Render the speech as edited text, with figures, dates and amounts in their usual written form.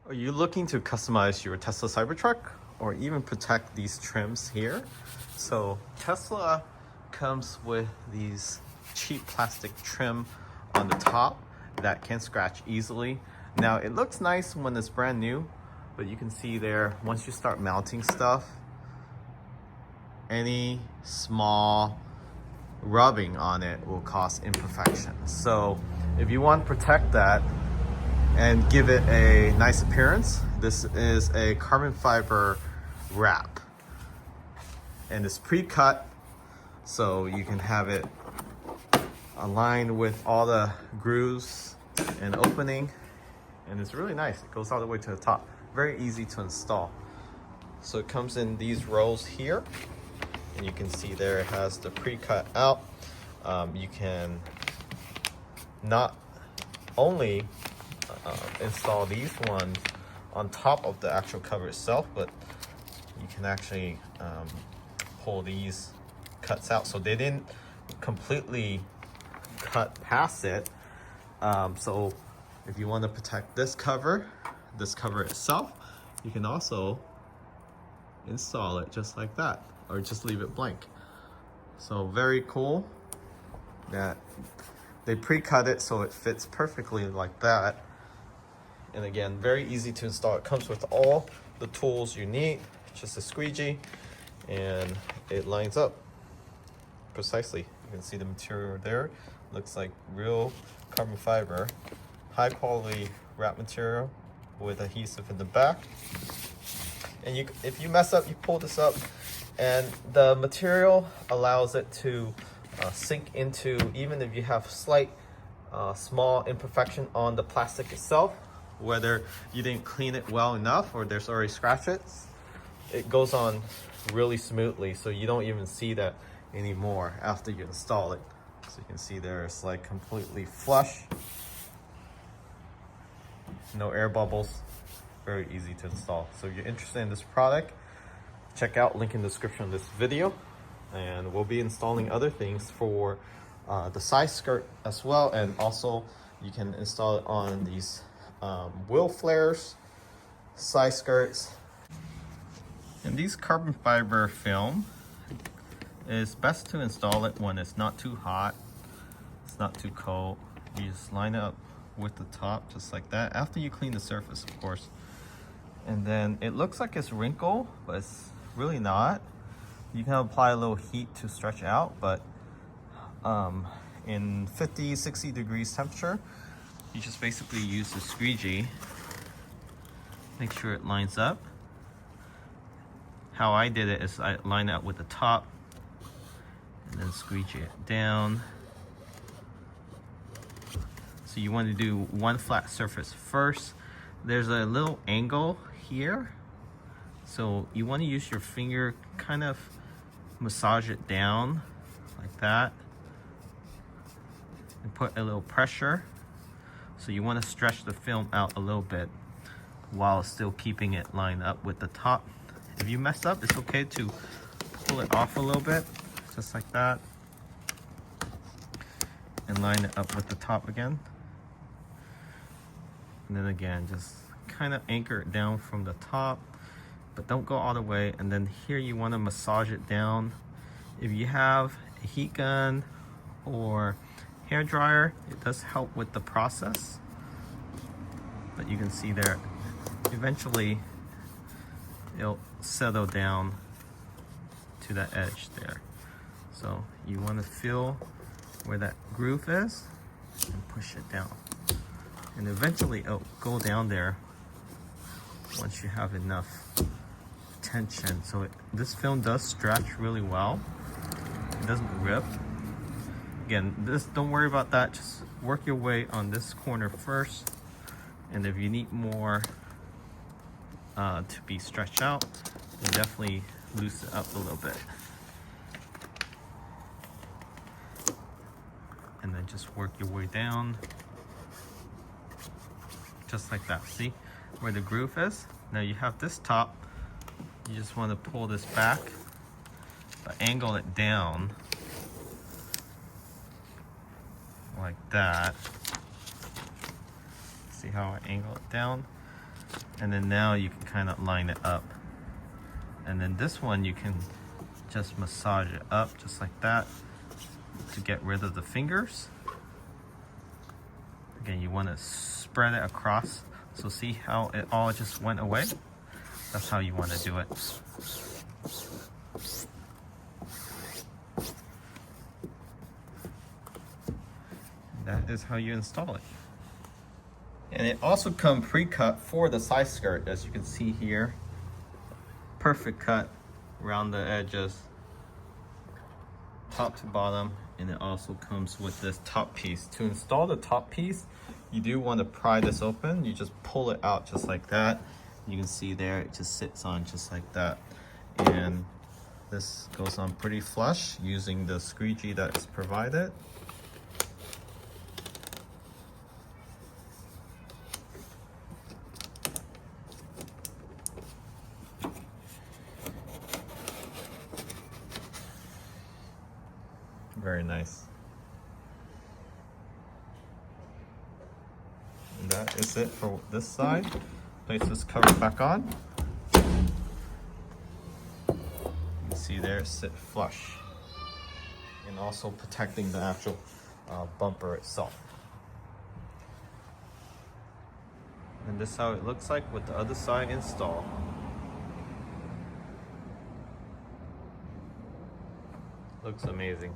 Are you looking to customize your Tesla Cybertruck or even protect these trims here? So Tesla comes with these cheap plastic trim on the top that can scratch easily. Now it looks nice when it's brand new, but you can see there, once you start mounting stuff, any small rubbing on it will cause imperfections. So if you want to protect that and give it a nice appearance, this is a carbon fiber wrap. And it's pre-cut, so you can have it aligned with all the grooves and opening. And it's really nice. It goes all the way to the top. Very easy to install. So it comes in these rolls here. And you can see there it has the pre-cut out. You can not only install these ones on top of the actual cover itself, but you can actually pull these cuts out, so they didn't completely cut past it. So if you want to protect this cover itself, you can also install it just like that, or just leave it blank. So very cool that they pre-cut it so it fits perfectly like that. And again, very easy to install. It comes with all the tools you need, just a squeegee, and it lines up precisely. You can see the material there. Looks like real carbon fiber, high quality wrap material with adhesive in the back. And if you mess up, you pull this up, and the material allows it to sink into, even if you have slight small imperfection on the plastic itself, whether you didn't clean it well enough or there's already scratches, it goes on really smoothly, so you don't even see that anymore after you install it. So you can see there it's like completely flush, no air bubbles, very easy to install. So if you're interested in this product, check out link in the description of this video, and we'll be installing other things for the side skirt as well. And also you can install it on these wheel flares, side skirts. And these carbon fiber film is best to install it when it's not too hot, it's not too cold. You just line it up with the top just like that, after you clean the surface, of course. And then it looks like it's wrinkled, but it's really not. You can apply a little heat to stretch out, but in 50-60 degrees temperature, you just basically use the squeegee, make sure it lines up. How I did it is I line it up with the top and then squeegee it down. So you want to do one flat surface first. There's a little angle here, so you want to use your finger, kind of massage it down like that and put a little pressure. So you want to stretch the film out a little bit while still keeping it lined up with the top. If you mess up, it's okay to pull it off a little bit, just like that, and line it up with the top again. And then again, just kind of anchor it down from the top, but don't go all the way. And then here you want to massage it down. If you have a heat gun or hair dryer, it does help with the process. But you can see there, eventually it'll settle down to that edge there. So you want to feel where that groove is and push it down. And eventually it'll go down there once you have enough tension. So this film does stretch really well. It doesn't rip. Again, don't worry about that. Just work your way on this corner first. And if you need more to be stretched out, then definitely loosen it up a little bit. And then just work your way down. Just like that. See where the groove is? Now you have this top. You just want to pull this back, but angle it down like that. See how I angle it down? And then now you can kind of line it up. And then this one you can just massage it up just like that to get rid of the fingers. Again, you want to spread it across. So see how it all just went away? That's how you want to do it. That is how you install it. And it also comes pre-cut for the side skirt, as you can see here. Perfect cut around the edges, top to bottom, and it also comes with this top piece. To install the top piece, you do want to pry this open. You just pull it out just like that. You can see there, it just sits on just like that. And this goes on pretty flush using the squeegee that is provided. Very nice. And that is it for this side. Place this cover back on. You can see there, sit flush. And also protecting the actual bumper itself. And this is how it looks like with the other side installed. Looks amazing.